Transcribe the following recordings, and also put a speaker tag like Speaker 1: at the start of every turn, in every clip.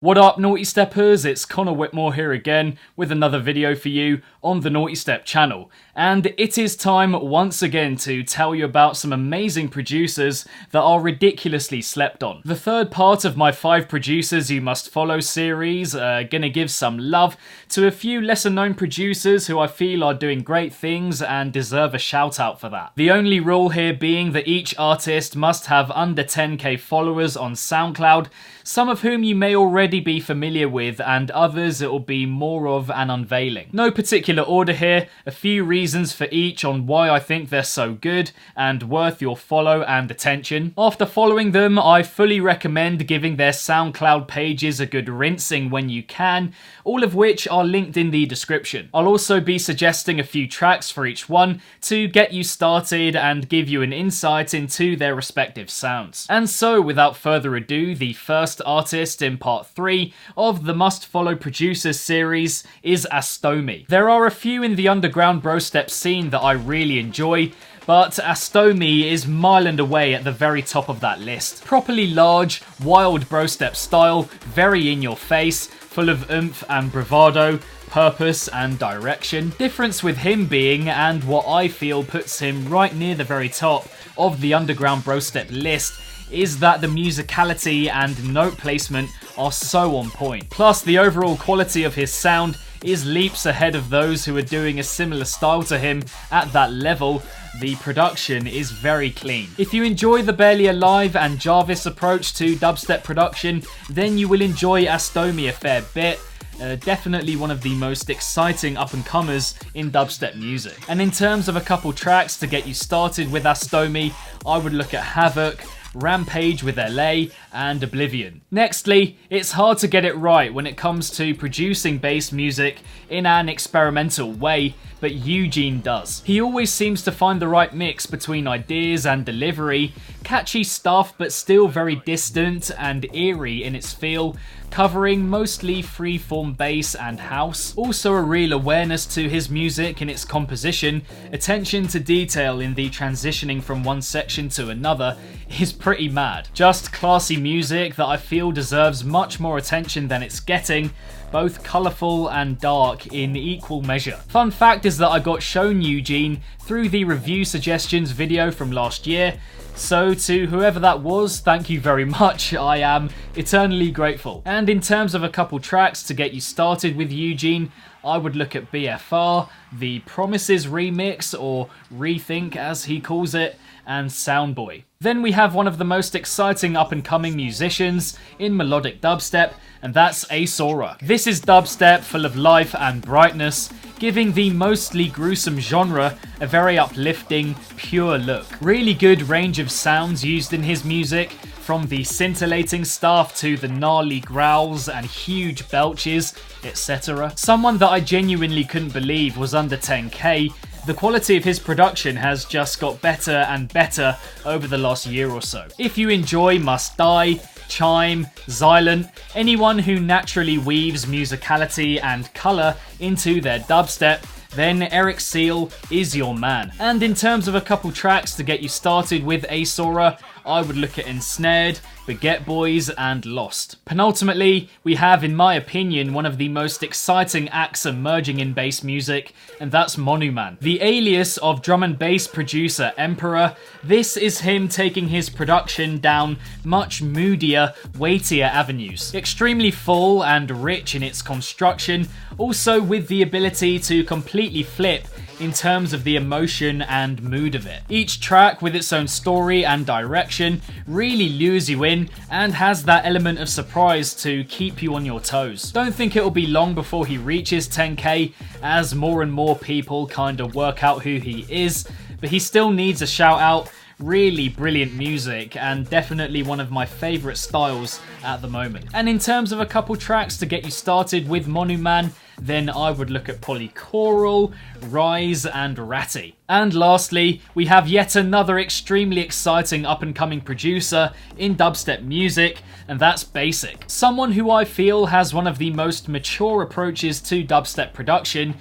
Speaker 1: What up, Naughty Steppers? It's Connor Whitmore here again with another video for you on the Nawtystep channel. And it is time once again to tell you about some amazing producers that are ridiculously slept on. The third part of my 5 producers you must follow series, gonna give some love to a few lesser known producers who I feel are doing great things and deserve a shout out for that. The only rule here being that each artist must have under 10k followers on SoundCloud, some of whom you may already be familiar with, and others it will be more of an unveiling. No particular order here, a few reasons for each on why I think they're so good and worth your follow and attention. After following them, I fully recommend giving their SoundCloud pages a good rinsing when you can, all of which are linked in the description. I'll also be suggesting a few tracks for each one to get you started and give you an insight into their respective sounds. And so, without further ado, the first artist in part 3 of the Must Follow Producers series is stony. There are a few in the underground brostep scene that I really enjoy, but stony is mile and away at the very top of that list. Properly large, wild brostep style, very in your face, full of oomph and bravado, purpose and direction. Difference with him being, and what I feel puts him right near the very top of the underground brostep list, is that the musicality and note placement are so on point. Plus, the overall quality of his sound is leaps ahead of those who are doing a similar style to him at that level. The production is very clean. If you enjoy the Barely Alive and Jarvis approach to dubstep production, then you will enjoy stony a fair bit. Definitely one of the most exciting up-and-comers in dubstep music. And in terms of a couple tracks to get you started with stony, I would look at Havoc, Rampage with LA, and Oblivion. Nextly, it's hard to get it right when it comes to producing bass music in an experimental way, but Eugene does. He always seems to find the right mix between ideas and delivery, catchy stuff but still very distant and eerie in its feel, covering mostly freeform bass and house. Also a real awareness to his music in its composition, attention to detail in the transitioning from one section to another is pretty mad. Just classy music that I feel deserves much more attention than it's getting, both colourful and dark in equal measure. Fun fact is that I got shown Eugene through the review suggestions video from last year, so to whoever that was, thank you very much, I am eternally grateful. And in terms of a couple tracks to get you started with Eugene, I would look at BFR, the Promises remix, or Rethink as he calls it, and Soundboy. Then we have one of the most exciting up-and-coming musicians in melodic dubstep, and that's Sora. This is dubstep full of life and brightness, giving the mostly gruesome genre a very uplifting, pure look. Really good range of sounds used in his music, from the scintillating stuff to the gnarly growls and huge belches, etc. Someone that I genuinely couldn't believe was under 10k. The quality of his production has just got better and better over the last year or so. If you enjoy Must Die, Chime, Xylent, anyone who naturally weaves musicality and colour into their dubstep, then Eric Seal is your man. And in terms of a couple tracks to get you started with Sora, I would look at Ensnared, Baguette Boys, and Lost. Penultimately, we have, in my opinion, one of the most exciting acts emerging in bass music, and that's Monuman. The alias of drum and bass producer Emperor, this is him taking his production down much moodier, weightier avenues. Extremely full and rich in its construction, also with the ability to completely flip in terms of the emotion and mood of it. Each track with its own story and direction really lures you in and has that element of surprise to keep you on your toes. Don't think it'll be long before he reaches 10k as more and more people kind of work out who he is, but he still needs a shout out. Really brilliant music and definitely one of my favourite styles at the moment. And in terms of a couple tracks to get you started with Monuman, then I would look at polychoral, rise, and ratty. And lastly, we have yet another extremely exciting up-and-coming producer in dubstep music, and that's Basic. Someone who I feel has one of the most mature approaches to dubstep production,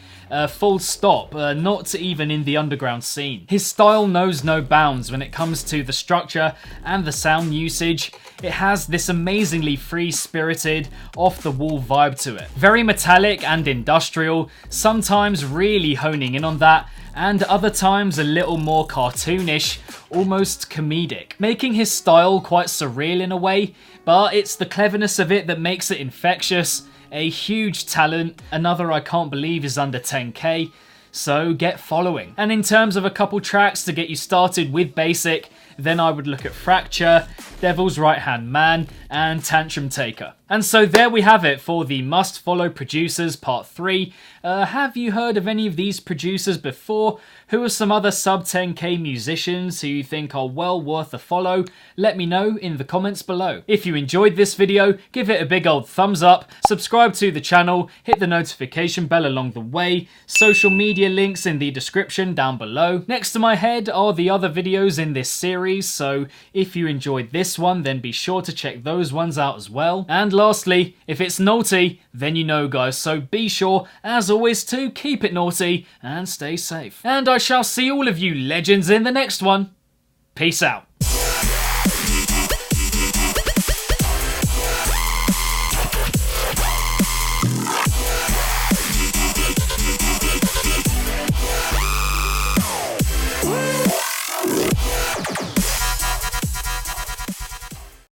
Speaker 1: full stop, not even in the underground scene. His style knows no bounds when it comes to the structure and the sound usage. It has this amazingly free-spirited, off-the-wall vibe to it. Very metallic and industrial, sometimes really honing in on that, and other times a little more cartoonish, almost comedic, making his style quite surreal in a way, but it's the cleverness of it that makes it infectious. A huge talent, another I can't believe is under 10k, so get following. And in terms of a couple tracks to get you started with Basic, then I would look at Fracture, Devil's Right Hand Man, and Tantrum Taker. And so there we have it for the Must Follow Producers Part 3. Have you heard of any of these producers before? Who are some other sub 10k musicians who you think are well worth a follow? Let me know in the comments below. If you enjoyed this video, give it a big old thumbs up, subscribe to the channel, hit the notification bell along the way, social media links in the description down below. Next to my head are the other videos in this series, so if you enjoyed this one, then be sure to check those ones out as well. And lastly, if it's naughty, then you know guys, so be sure, as always, to keep it naughty and stay safe. And I shall see all of you legends in the next one. Peace out.